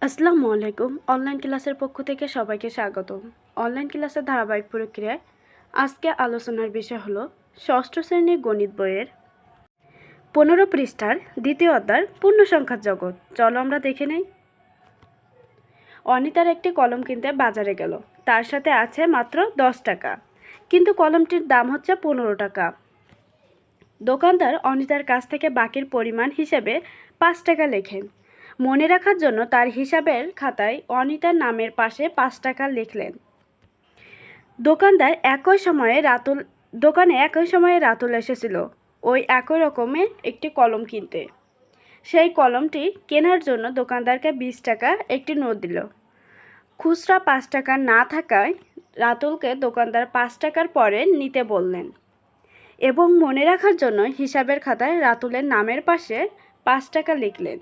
আসসালামু আলাইকুম। অনলাইন ক্লাসের পক্ষ থেকে সবাইকে স্বাগতম। অনলাইন ক্লাসের ধারাবাহিক প্রক্রিয়ায় আজকে আলোচনার বিষয় হলো ষষ্ঠ শ্রেণীর গণিত বইয়ের 15 পৃষ্ঠার দ্বিতীয় অধ্যায় পূর্ণসংখ্যার জগৎ। চলো আমরা দেখে নেই। অনিতার একটি কলম কিনতে বাজারে গেল। তার সাথে আছে মাত্র 10 টাকা, কিন্তু কলমটির দাম হচ্ছে 15 টাকা। দোকানদার অনিতার কাছ থেকে বাকির পরিমাণ হিসেবে 5 টাকা লেখেন। মনে রাখার জন্য তার হিসাবের খাতায় অনিতার নামের পাশে 5 টাকা লিখলেন। দোকানে একই সময়ে রাতুল এসেছিল ওই একই রকমের একটি কলম কিনতে। সেই কলমটি কেনার জন্য দোকানদারকে 20 টাকা একটি নোট দিল। খুচরা 5 টাকা না থাকায় রাতুলকে দোকানদার 5 টাকার পরে নিতে বললেন এবং মনে রাখার জন্য হিসাবের খাতায় রাতুলের নামের পাশে 5 টাকা লিখলেন।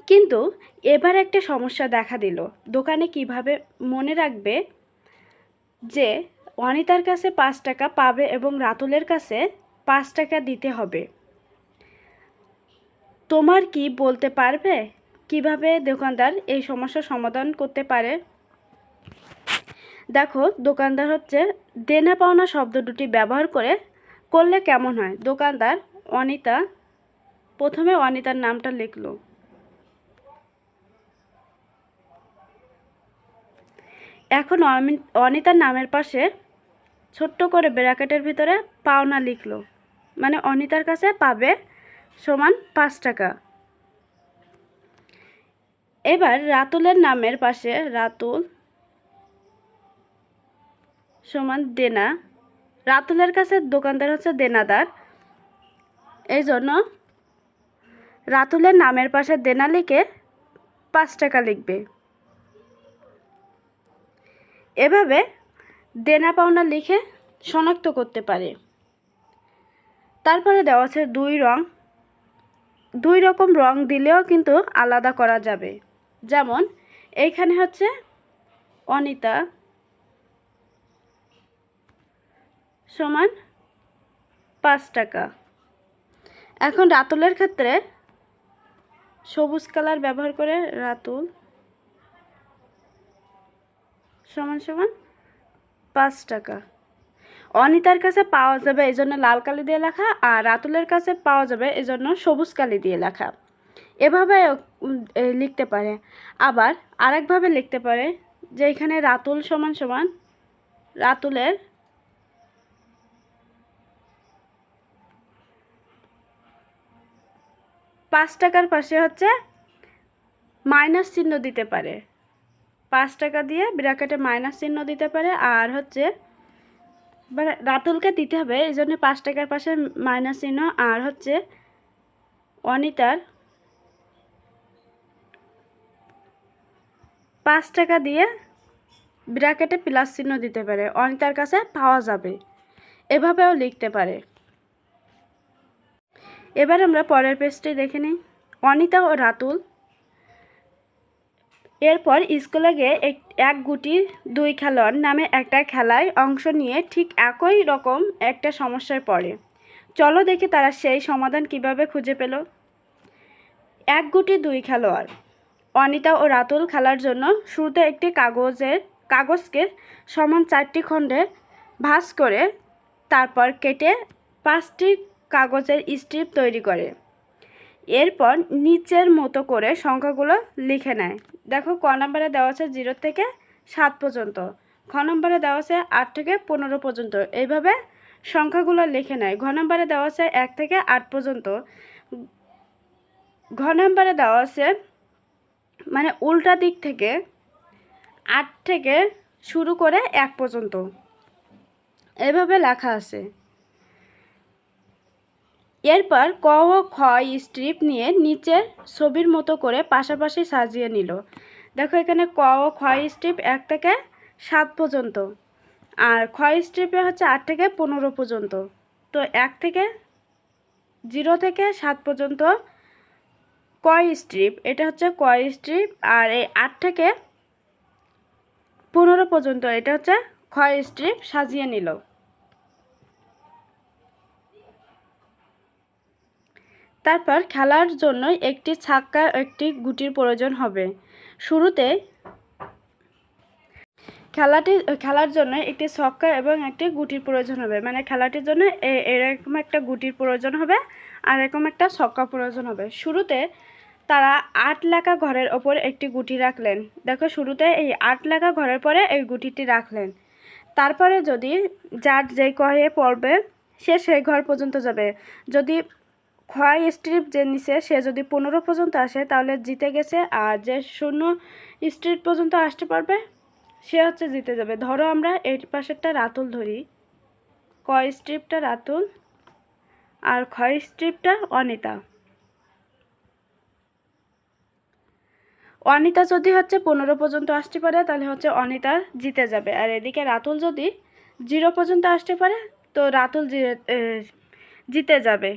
কিন্তু এবার একটা সমস্যা দেখা দিল। দোকানে কিভাবে মনে রাখবে যে অনিতার কাছে 5 টাকা পাবে এবং রাতুলের কাছে 5 টাকা দিতে হবে? তোমার কি বলতে পারবে কিভাবে দোকানদার এই সমস্যার সমাধান করতে পারে? দেখো, দোকানদার হচ্ছে দেনা পাওনা শব্দ দুটি ব্যবহার করলে কেমন হয়। দোকানদার প্রথমে অনিতার নামটা লিখলো। এখন অনিতার নামের পাশে ছোট্ট করে ব্র্যাকেটের ভিতরে পাওনা লিখলো, মানে অনিতার কাছে পাবে সমান 5 টাকা। এবার রাতুলের নামের পাশে রাতুল সমান দেনা। রাতুলের কাছে দোকানদার হচ্ছে দেনাদার, এই জন্য রাতুলের নামের পাশে দেনা লিখে 5 টাকা লিখবে। এভাবে দেনা পাওনা লিখে শনাক্ত করতে পারে। তারপরে দেওয়া আছে দুই রকম রং দিলেও কিন্তু আলাদা করা যাবে। যেমন এইখানে হচ্ছে অনিতা সমান 5 টাকা। এখন রাতুলের ক্ষেত্রে সবুজ কালার ব্যবহার করে রাতুল সমান সমান 5 টাকা। অনিতার কাছে পাওয়া যাবে এই জন্য লাল কালি দিয়ে লেখা, আর রাতুলের কাছে পাওয়া যাবে এই জন্য সবুজ কালি দিয়ে লেখা। এভাবে লিখতে পারে। আবার আরেকভাবে লিখতে পারে যে এখানে রাতুল সমান সমান রাতুলের পাঁচ টাকার পাশে হচ্ছে মাইনাস চিহ্ন দিতে পারে। 5 টাকা দিয়ে ব্র্যাকেটে মাইনাস চিহ্ন দিতে পারে। আর হচ্ছে রাতুলকে দিতে হবে এই জন্য 5 টাকার পাশে মাইনাস চিহ্ন, আর হচ্ছে অনিতার 5 টাকা দিয়ে ব্র্যাকেটে প্লাস চিহ্ন দিতে পারে, অনিতার কাছে পাওয়া যাবে। এভাবেও লিখতে পারে। এবার আমরা পরের পেজটি দেখে নিই। অনিতা ও রাতুল এরপর স্কুলে গিয়ে এক গুটি দুই খেলোয়াড় নামে একটা খেলায় অংশ নিয়ে ঠিক একই রকম একটা সমস্যায় পড়ে। চলো দেখি তারা সেই সমাধান কিভাবে খুঁজে পেল। এক গুটি দুই খেলোয়াড়। অনিতা ও রাতুল খেলার জন্য শুরুতে একটি কাগজকে সমান 4টি খণ্ডে ভাঁজ করে তারপর কেটে 5টি কাগজের স্ট্রিপ তৈরি করে। এরপর নিচের মতো করে সংখ্যাগুলো লিখে নেয়। দেখো, ক নম্বরে দেওয়া আছে 0 থেকে 7 পর্যন্ত, খ নম্বরে দেওয়া আছে 8 থেকে 15 পর্যন্ত। এইভাবে সংখ্যাগুলো লিখে নেয়। ঘ নম্বরে দেওয়া আছে 1 থেকে 8 পর্যন্ত। ঘ নম্বরে দেওয়া আছে মানে উল্টা দিক থেকে 8 থেকে শুরু করে 1 পর্যন্ত। এভাবে লেখা আছে। এরপর ক ও খ স্ট্রিপ নিয়ে নিচে ছবির মতো করে পাশাপাশি সাজিয়ে নিল। দেখো, এখানে ক ও খ স্ট্রিপ 1 থেকে 7 পর্যন্ত, আর খ স্ট্রিপে হচ্ছে 8 থেকে 15 পর্যন্ত। তো 0 থেকে 7 পর্যন্ত ক স্ট্রিপ, এটা হচ্ছে ক স্ট্রিপ, আর এই 8 থেকে 15 পর্যন্ত এটা হচ্ছে খ স্ট্রিপ সাজিয়ে নিল। তারপর খেলার জন্য একটি ছাক্কা একটি গুটির প্রয়োজন হবে। শুরুতে খেলার জন্য একটি ছক্কা এবং একটি গুটির প্রয়োজন হবে, মানে খেলাটির জন্য এরকম একটা গুটির প্রয়োজন হবে আর এরকম একটা ছক্কা প্রয়োজন হবে। শুরুতে তারা 8 লেখা ঘরের ওপর একটি গুটি রাখলেন। দেখো শুরুতে এই 8 লেখা ঘরের পরে এই গুটিটি রাখলেন। তারপরে যদি যার যে ঘরে পড়বে সে সেই ঘর পর্যন্ত যাবে। যদি ক্ষয় স্ট্রিপ যে নিচে সে যদি 15 পর্যন্ত আসে তাহলে জিতে গেছে, আর যে 0 স্ট্রিপ পর্যন্ত আসতে পারবে সে হচ্ছে জিতে যাবে। ধরো আমরা এই পাশেরটা রাতুল ধরি, ক স্ট্রিপটা রাতুল আর ক্ষয় স্ট্রিপটা অনিতা। অনিতা যদি হচ্ছে 15 পর্যন্ত আসতে পারে তাহলে হচ্ছে অনিতা জিতে যাবে, আর এদিকে রাতুল যদি 0 পর্যন্ত আসতে পারে তো রাতুল জিতে যাবে।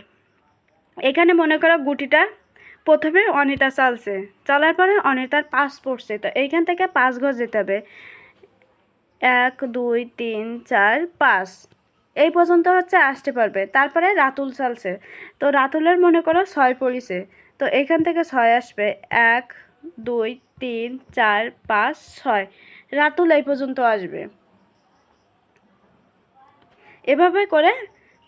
এখানে মনে করো গুটিটা প্রথমে অনিতা চলার পরে অনিতার 5 পড়ছে, তো এইখান থেকে 5 ঘর যেতে হবে। 1 2 3 4 5 এই পর্যন্ত হচ্ছে আসতে পারবে। তারপরে রাতুল চলছে, তো রাতুলের মনে করো 6 পড়িছে, তো এইখান থেকে 6 আসবে। 1 2 3 4 5 6 রাতুল এই পর্যন্ত আসবে। এভাবে করে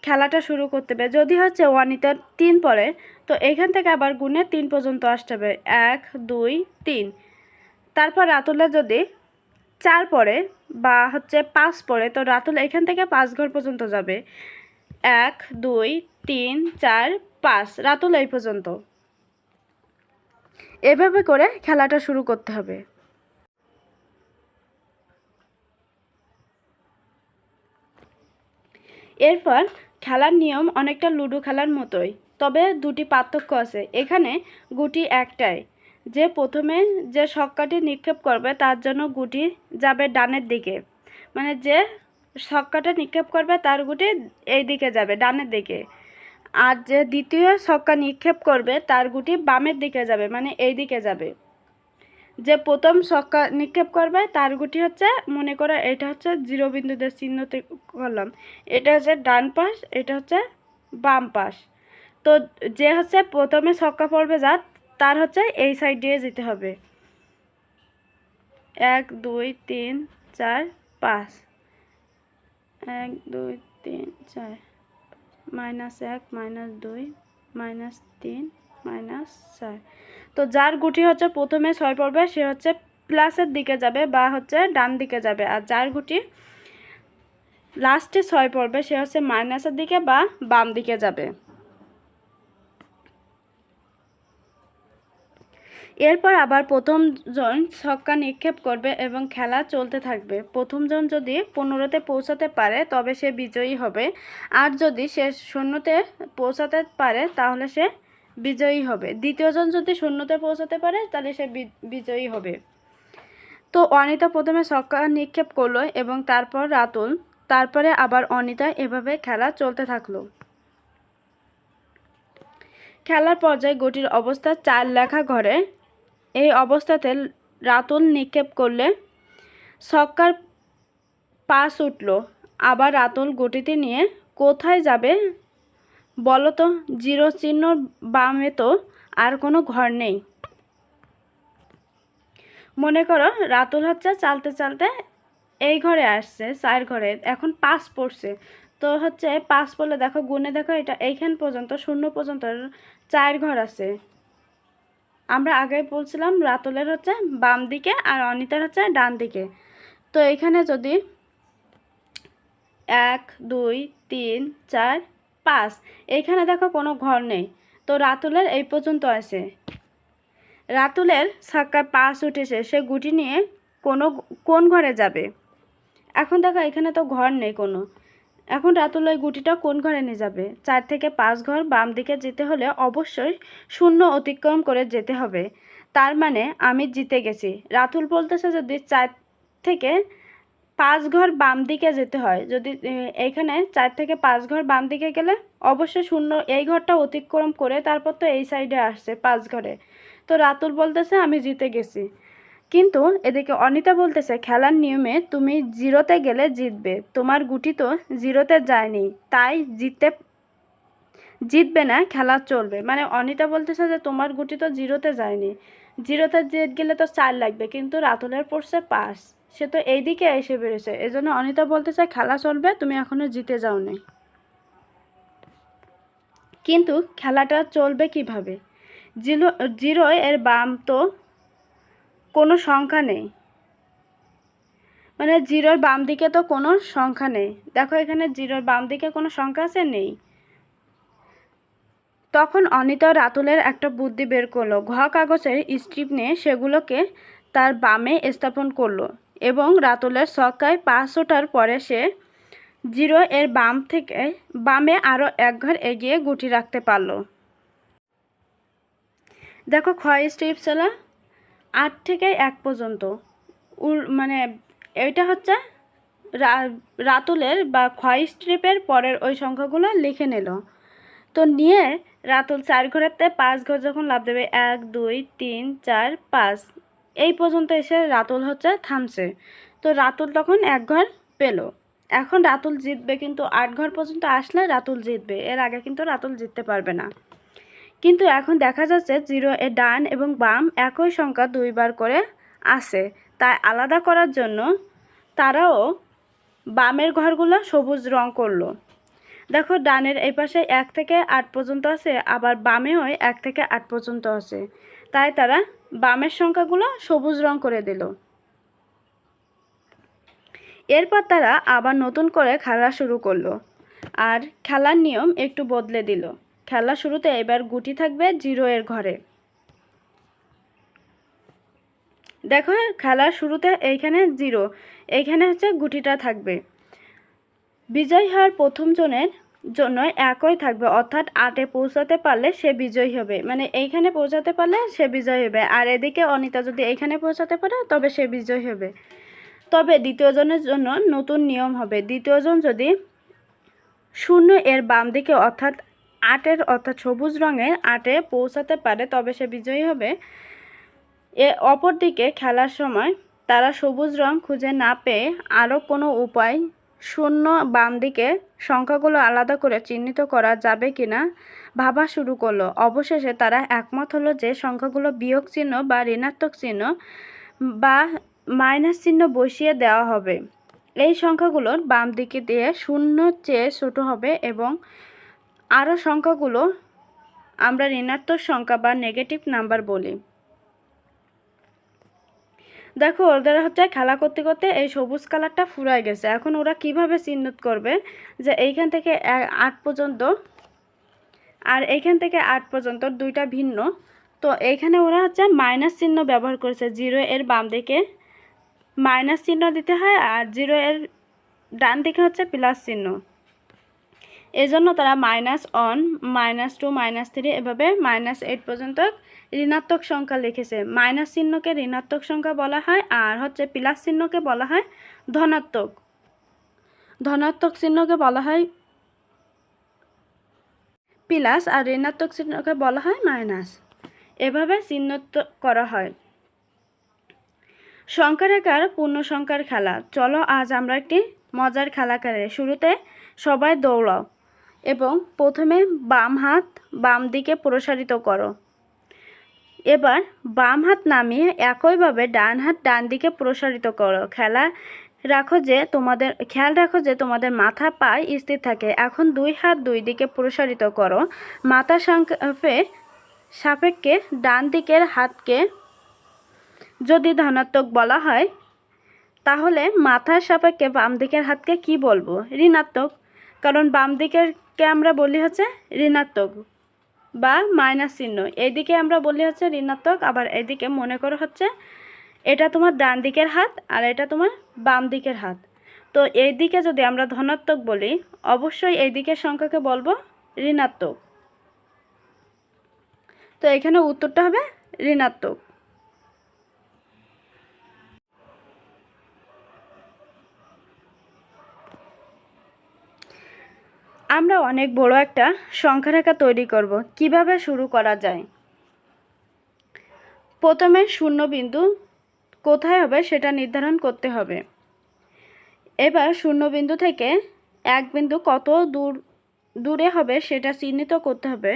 খেলাটা শুরু করতে হবে। যদি হচ্ছে অনিতার 3 পড়ে তো এইখান থেকে আবার গুণে 3 পর্যন্ত আসতে হবে। 1 2 3। তারপর রাতুলের যদি 4 পড়ে বা হচ্ছে 5 পড়ে তো রাতুল এখান থেকে 5 ঘর পর্যন্ত যাবে। 1 2 3 4 5 রাতুল এই পর্যন্ত। এভাবে করে খেলাটা শুরু করতে হবে। এরপর খেলার নিয়ম অনেকটা লুডো খেলার মতোই, তবে দুটি পার্থক্য আছে। এখানে গুটি একটাই, যে প্রথমে যে ছক্কাটি নিক্ষেপ করবে তার জন্য গুটি যাবে ডানের দিকে, মানে যে ছক্কাটা নিক্ষেপ করবে তার গুটি এই দিকে যাবে ডানের দিকে, আর যে দ্বিতীয় ছক্কা নিক্ষেপ করবে তার গুটি বামের দিকে যাবে, মানে এই দিকে যাবে। যে প্রথম ছক্কা নিক্ষেপ করবে তার গুটি হচ্ছে মনে করো এটা হচ্ছে 0 বিন্দুতে চিহ্নতে করলাম, এটা হচ্ছে ডান পাশ, এটা হচ্ছে বাম পাশ। তো যে হচ্ছে প্রথমে ছক্কা পড়বে তার হচ্ছে এই সাইড দিয়ে যেতে হবে। 1 2 3 4 5 1 2 3 4 -1 -2 -3 -4। তো যার গুটি হচ্ছে প্রথমে 6 পড়বে সে হচ্ছে প্লাসের দিকে যাবে বা হচ্ছে ডান দিকে যাবে, আর যার গুটি লাস্টে 6 পড়বে সে হচ্ছে মাইনাসের দিকে বা বাম দিকে যাবে। এরপর আবার প্রথমজন ছক্কা নিক্ষেপ করবে এবং খেলা চলতে থাকবে। প্রথমজন যদি 15তে পৌঁছাতে পারে তবে সে বিজয়ী হবে, আর যদি সে 0তে পৌঁছাতে পারে তাহলে সে বিজয়ী হবে। দ্বিতীয়জন যদি 0তে পৌঁছাতে পারে তাহলে সে বিজয়ী হবে। তো অনিতা প্রথমে ছক্কা নিক্ষেপ করলো এবং তারপর রাতুল, তারপরে আবার অনিতা, এভাবে খেলা চলতে থাকলো। খেলার পর্যায়ে গুটির অবস্থা 4 লেখা ঘরে। এই অবস্থাতে রাতুল নিক্ষেপ করলে ছক্কার পাস উঠল, আবার রাতুল গুটিটি নিয়ে কোথায় যাবে বলো তো? 0 চিহ্ন বামে তো আর কোনো ঘর নেই। মনে করো রাতুল হচ্ছে চালতে চালতে এই ঘরে আসছে, 4 ঘরে, এখন 5 পড়ছে, তো হচ্ছে 5 পড়লে দেখো গুণে দেখো এটা এইখান পর্যন্ত 0 পর্যন্ত 4 ঘর আছে। আমরা আগে বলছিলাম রাতুলের হচ্ছে বাম দিকে আর অনিতার হচ্ছে ডান দিকে। তো এখানে যদি 1 2 3 4 5 এইখানে দেখো কোনো ঘর নেই, তো রাতুলের এই পর্যন্ত আছে। রাতুলের ছক্কায় 5 উঠেছে, সে গুটি নিয়ে কোন ঘরে যাবে? এখন দেখো এখানে তো ঘর নেই কোনো, এখন রাতুল ওই গুটিটা কোন ঘরে নিয়ে যাবে? 4 থেকে 5 ঘর বাম দিকে যেতে হলে অবশ্যই 0 অতিক্রম করে যেতে হবে। তার মানে আমি জিতে গেছি। রাতুল বলতেছে যদি 4 থেকে 5 ঘর বাম দিকে যেতে হয়, যদি এইখানে 4 থেকে 5 ঘর বাম দিকে গেলে অবশ্যই 0 এই ঘরটা অতিক্রম করে তারপর তো এই সাইডে আসছে 5 ঘরে। তো রাতুল বলতেছে আমি জিতে গেছি, কিন্তু এদিকে অনিতা বলতেছে খেলার নিয়মে তুমি 0তে গেলে জিতবে, তোমার গুটি তো 0তে যায়নি, তাই জিতবে না, খেলা চলবে। মানে অনিতা বলতেছে যে তোমার গুটি তো জিরোতে যায়নি, জিরোতে জিত গেলে তো 4 লাগবে, কিন্তু রাতুলের পড়ছে 5, সে তো এইদিকে এসে বেরোছে। এজন্য অনিতা বলতে চায় খেলা চলবে, তুমি এখনো জিতে যাওনি। কিন্তু খেলাটা চলবে কিভাবে? জিরো এর বাম তো কোনো সংখ্যা নেই, মানে জিরোর বাম দিকে তো কোনো সংখ্যা নেই। দেখো এখানে জিরোর বাম দিকে কোনো সংখ্যা আছে? নেই। তখন অনিতা রাতুলের একটা বুদ্ধি বের করলো। কাগজের স্ট্রিপ নিয়ে সেগুলোকে তার বামে স্থাপন করলো এবং রাতুলের ছক্কায় 5 ওঠার পরে সে জিরো এর বাম থেকে বামে আরও 1 ঘর এগিয়ে গুটি রাখতে পারলো। দেখো ক্ষয় স্ট্রিপ ছিল 8 থেকে 1 পর্যন্ত। মানে এটা হচ্ছে রাতুলের বা ক্ষয় স্ট্রিপের পরের ওই সংখ্যাগুলো লিখে নিল। তো নিয়ে রাতুল 4 ঘরেতে 5 ঘর যখন লাভ দেবে, 1 2 3 4 5 এই পর্যন্ত এসে রাতুল হচ্ছে থামছে। তো রাতুল তখন 1 ঘর পেল। এখন রাতুল জিতবে, কিন্তু 8 ঘর পর্যন্ত আসলে রাতুল জিতবে, এর আগে কিন্তু রাতুল জিততে পারবে না। কিন্তু এখন দেখা যাচ্ছে জিরো এর ডান এবং বাম একই সংখ্যা 2 বার করে আসে, তাই আলাদা করার জন্য তারাও বামের ঘরগুলো সবুজ রং করলো। দেখো ডানের এই পাশে 1 থেকে 8 পর্যন্ত আছে, আবার বামেও 1 থেকে 8 পর্যন্ত আছে, তাই তারা বামের সংখ্যাগুলো সবুজ রং করে দিল। এরপর তারা আবার নতুন করে খেলা শুরু করলো, আর খেলার নিয়ম একটু বদলে দিল। খেলা শুরুতে এবার গুটি থাকবে জিরো এর ঘরে। দেখো খেলার শুরুতে এইখানে জিরো, এইখানে হচ্ছে গুটিটা থাকবে। বিজয় হওয়ার প্রথম জনের জন্য একই থাকবে, অর্থাৎ 8-এ পৌঁছাতে পারলে সে বিজয়ী হবে। মানে এইখানে পৌঁছাতে পারলে সে বিজয়ী হবে, আর এদিকে অনিতা যদি এইখানে পৌঁছাতে পারে তবে সে বিজয়ী হবে। তবে দ্বিতীয় জনের জন্য নতুন নিয়ম হবে। দ্বিতীয় জন যদি 0 এর বাম দিকে অর্থাৎ 8-এর অর্থাৎ সবুজ রঙের 8-এ পৌঁছাতে পারে তবে সে বিজয়ী হবে। অপরদিকে খেলার সময় তারা সবুজ রং খুঁজে না পেয়ে আরও কোনো উপায় 0 বাম দিকে সংখ্যাগুলো আলাদা করে চিহ্নিত করা যাবে কিনা ভাবা শুরু করলো। অবশেষে তারা একমত হলো যে সংখ্যাগুলো বিয়োগ চিহ্ন বা ঋণাত্মক চিহ্ন বা মাইনাস চিহ্ন বসিয়ে দেওয়া হবে। এই সংখ্যাগুলোর বাম দিকে দিয়ে 0 চেয়ে ছোট হবে এবং আরও সংখ্যাগুলো আমরা ঋণাত্মক সংখ্যা বা নেগেটিভ নাম্বার বলি। দেখো ওদের হচ্ছে খেলা করতে করতে এই সবুজ কালারটা ফুরায় গেছে। এখন ওরা কিভাবে চিহ্নিত করবে যে এইখান থেকে 8 পর্যন্ত আর এইখান থেকে 8 পর্যন্ত দুইটা ভিন্ন। তো এইখানে ওরা হচ্ছে মাইনাস চিহ্ন ব্যবহার করেছে। 0 এর বাম দিকে মাইনাস চিহ্ন দিতে হয়, আর 0 এর ডান দিকে হচ্ছে প্লাস চিহ্ন। এজন্য তারা -1, -2, -3 এভাবে -8 পর্যন্ত ঋণাত্মক সংখ্যা লিখেছে। মাইনাস চিহ্নকে ঋণাত্মক সংখ্যা বলা হয়, আর হচ্ছে প্লাস চিহ্নকে বলা হয় ধনাত্মক। ধনাত্মক চিহ্নকে বলা হয় প্লাস, আর ঋণাত্মক চিহ্নকে বলা হয় মাইনাস। এভাবে চিহ্নিত করা হয়। সংখ্যা রেখার পূর্ণ সংখ্যার খেলা। চলো আজ আমরা একটি মজার খেলা খেলে। শুরুতে সবাই দৌড়াও এবং প্রথমে বাম হাত বাম দিকে প্রসারিত করো। এবার বাম হাত নামিয়ে একইভাবে ডান হাত ডান দিকে প্রসারিত করো। খেয়াল রাখো যে তোমাদের মাথা পায়ে স্থির থাকে। এখন 2 হাত 2 দিকে প্রসারিত করো। মাথা সাপেক্ষে ডান দিকের হাতকে যদি ধনাত্মক বলা হয় তাহলে মাথার সাপেক্ষে বাম দিকের হাতকে কি বলবো? ঋণাত্মক, কারণ বাম দিকেরকে আমরা বলি হচ্ছে ঋণাত্মক বা মাইনাস চিহ্ন। এইদিকে আমরা বলি হচ্ছে ঋণাত্মক, আবার এইদিকে মনে করো হচ্ছে এটা তোমার ডান দিকের হাত আর এটা তোমার বাম দিকের হাত। তো এই দিকে যদি আমরা ধনাত্মক বলি অবশ্যই এই দিকের সংখ্যাকে বলবো ঋণাত্মক। তো এখানে উত্তরটা হবে ঋণাত্মক। আমরা অনেক বড় একটা সংখ্যা রেখা তৈরি করব। কিভাবে শুরু করা যায়? প্রথমে শূন্য বিন্দু কোথায় হবে সেটা নির্ধারণ করতে হবে। এবার শূন্য বিন্দু থেকে 1 বিন্দু কত দূর দূরে হবে সেটা চিহ্নিত করতে হবে,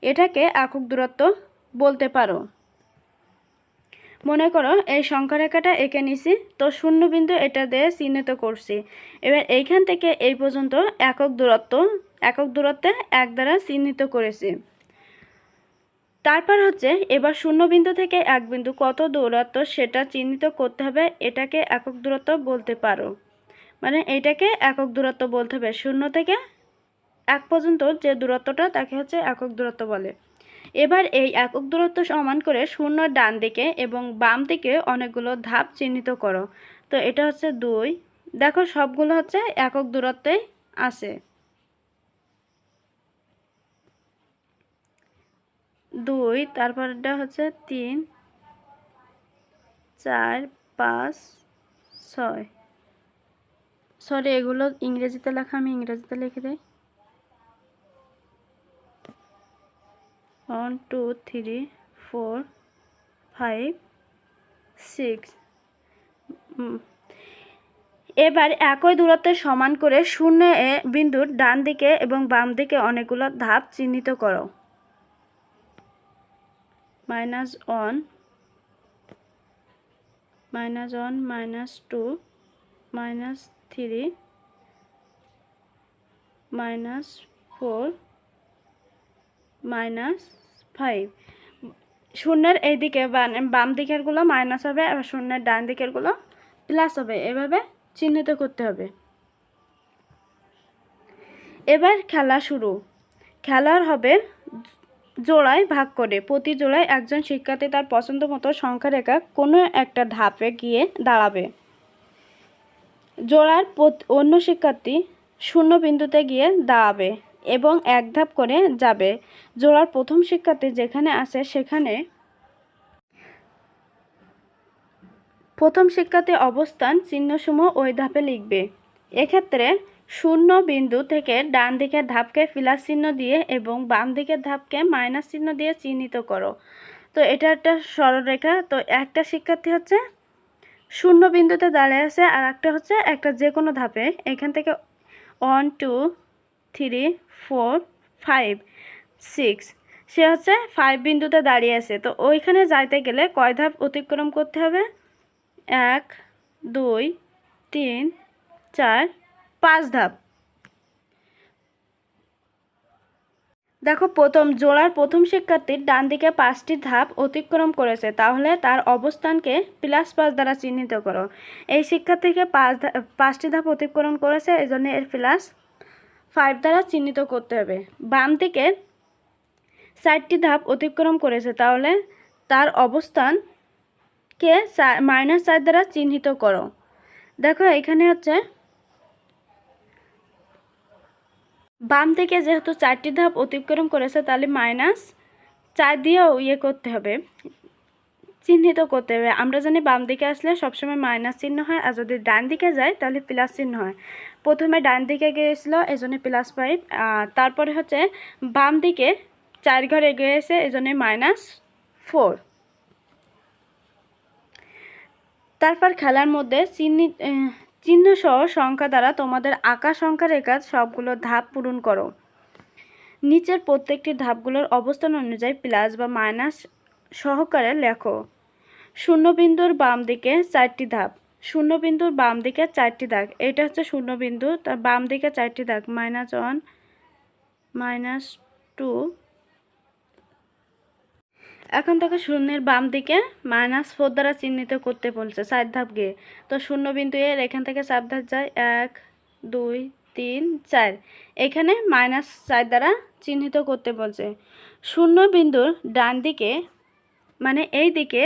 এটাকে একক দূরত্ব বলতে পারো। মনে করো এই সংখ্যারেখাটা এঁকে নিছি, তো শূন্য বিন্দু এটা দিয়ে চিহ্নিত করছি। এবার এইখান থেকে এই পর্যন্ত একক দূরত্বে 1 দ্বারা চিহ্নিত করেছি। তারপর হচ্ছে এবার শূন্য বিন্দু থেকে 1 বিন্দু কত দূরত্ব সেটা চিহ্নিত করতে হবে, এটাকে একক দূরত্ব বলতে পারো। মানে এইটাকে একক দূরত্ব বলতে হবে, 0 থেকে 1 পর্যন্ত যে দূরত্বটা তাকে হচ্ছে একক দূরত্ব বলে। এবার এই একক দূরত্ব সমান করে শূন্যর ডান দিকে এবং বাম দিকে অনেকগুলো ধাপ চিহ্নিত করো। তো এটা হচ্ছে 2, দেখো সবগুলো হচ্ছে একক দূরত্বেই আছে। 2, তারপরটা হচ্ছে 3, 4, 5, 6। সরি, এগুলো ইংরেজিতে লেখা, আমি ইংরেজিতে লিখে দিই। 1 2 3 4 5 6। এবার একই দূরত্বের সমান করে শূন্য বিন্দুর ডান দিকে এবং বাম দিকে অনেকগুলো ধাপ চিহ্নিত করো। -1, -1, -2, -3, -4, -5। শূন্যের এই দিকে বাম দিকেরগুলো মাইনাস হবে আর শূন্যের ডান দিকেরগুলো প্লাস হবে, এভাবে চিহ্নিত করতে হবে। এবার খেলা শুরু। খেলার হবে জোড়ায় ভাগ করে, প্রতি জোড়ায় একজন শিক্ষার্থী তার পছন্দ মতো সংখ্যা রেখা কোনো একটা ধাপে গিয়ে দাঁড়াবে। জোড়ার অন্য শিক্ষার্থী শূন্য বিন্দুতে গিয়ে দাঁড়াবে এবং এক ধাপ করে যাবে। জোড়ার প্রথম শিক্ষার্থী যেখানে আছে সেখানে প্রথম শিক্ষার্থী অবস্থান চিহ্নসমূহ ওই ধাপে লিখবে। এক্ষেত্রে শূন্য বিন্দু থেকে ডান দিকের ধাপকে প্লাস চিহ্ন দিয়ে এবং বাম দিকের ধাপকে মাইনাস চিহ্ন দিয়ে চিহ্নিত করো। তো এটা একটা সরলরেখা। তো একটা শিক্ষার্থী হচ্ছে শূন্য বিন্দুতে দাঁড়িয়ে আছে আর একটা হচ্ছে একটা যে কোনো ধাপে, এখান থেকে 1 2 3 4 5 6, সে হচ্ছে 5 বিন্দুতে দাঁড়িয়ে আছে। তো ওইখানে যাইতে গেলে কয় ধাপ অতিক্রম করতে হবে? 1 2 3 4 5 ধাপ। দেখো জোড়ার প্রথম শিক্ষার্থীর ডান দিকে 5টি ধাপ অতিক্রম করেছে, তাহলে তার অবস্থানকে +5 দ্বারা চিহ্নিত করো। এই শিক্ষার্থীকে 5টি ধাপ অতিক্রম করেছে, এই জন্য এর +5 দ্বারা চিহ্নিত করতে হবে। বাম দিকে 4টি ধাপ অতিক্রম করেছে, তাহলে তার অবস্থানকে -4 দ্বারা চিহ্নিত করো। দেখো এখানে হচ্ছে বাম থেকে যেহেতু 4টি ধাপ অতিক্রম করেছে, তাহলে -4 দিয়েও করতে হবে, চিহ্নিত করতে হবে। আমরা জানি বাম দিকে আসলে সবসময় মাইনাস চিহ্ন হয়, আর যদি ডান দিকে যায় তাহলে প্লাস চিহ্ন হয়। প্রথমে ডান দিকে গিয়েছিল এই জন্য +5, তারপরে হচ্ছে বাম দিকে 4 ঘর এগিয়ে গেছে এই জন্য -4। তারপর খেলার মধ্যে চিহ্নসহ সংখ্যা দ্বারা তোমাদের আঁকা সংখ্যা রেখা সবগুলো ধাপ পূরণ করো। নিচের প্রত্যেকটি ধাপগুলোর অবস্থান অনুযায়ী প্লাস বা মাইনাস সহকারে লেখো। শূন্যবিন্দুর বাম দিকে 4টি ধাপ, শূন্যবিন্দুর বাম দিকে 4টি দাগ, এটা হচ্ছে শূন্যবিন্দু, তার বাম দিকে 4টি দাগ, -1 -2। এখন থেকে শূন্যের বাম দিকে -4 দ্বারা চিহ্নিত করতে বলছে 4 ধাপ গিয়ে। তো শূন্যবিন্দু এর এখান থেকে 4 ধাপ যায়, 1 2 3 4, এখানে -4 দ্বারা চিহ্নিত করতে বলছে। শূন্যবিন্দুর ডান দিকে মানে এই দিকে,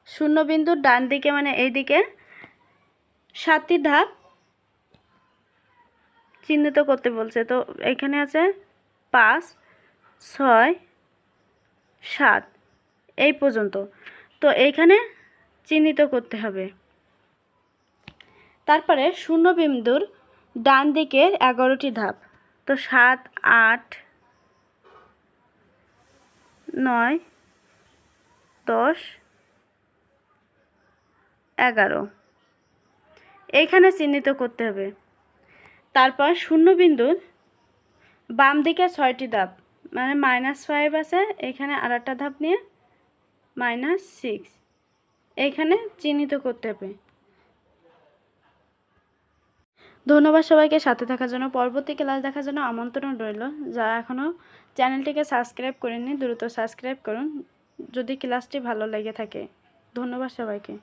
শূন্যবিন্দুর ডান দিকে মানে এই দিকে 7টি ধাপ চিহ্নিত করতে বলছে। তো এখানে আছে 5 6 7 এই পর্যন্ত। তো এইখানে চিহ্নিত করতে হবে। তারপরে শূন্যবিন্দুর ডান দিকের 11টি ধাপ, তো 7 8 9 10 11 এইখানে চিহ্নিত করতে হবে। তারপর শূন্যবিন্দুর বাম দিকে 6টি ধাপ, মানে -5 আছে, এখানে আর একটা ধাপ নিয়ে -6 এখানে চিহ্নিত করতে হবে। ধন্যবাদ সবাইকে সাথে থাকার জন্য। পরবর্তী ক্লাস দেখার জন্য আমন্ত্রণ রইল। যারা এখনও চ্যানেলটিকে সাবস্ক্রাইব করেননি দ্রুত সাবস্ক্রাইব করুন যদি ক্লাসটি ভালো লেগে থাকে। ধন্যবাদ সবাইকে।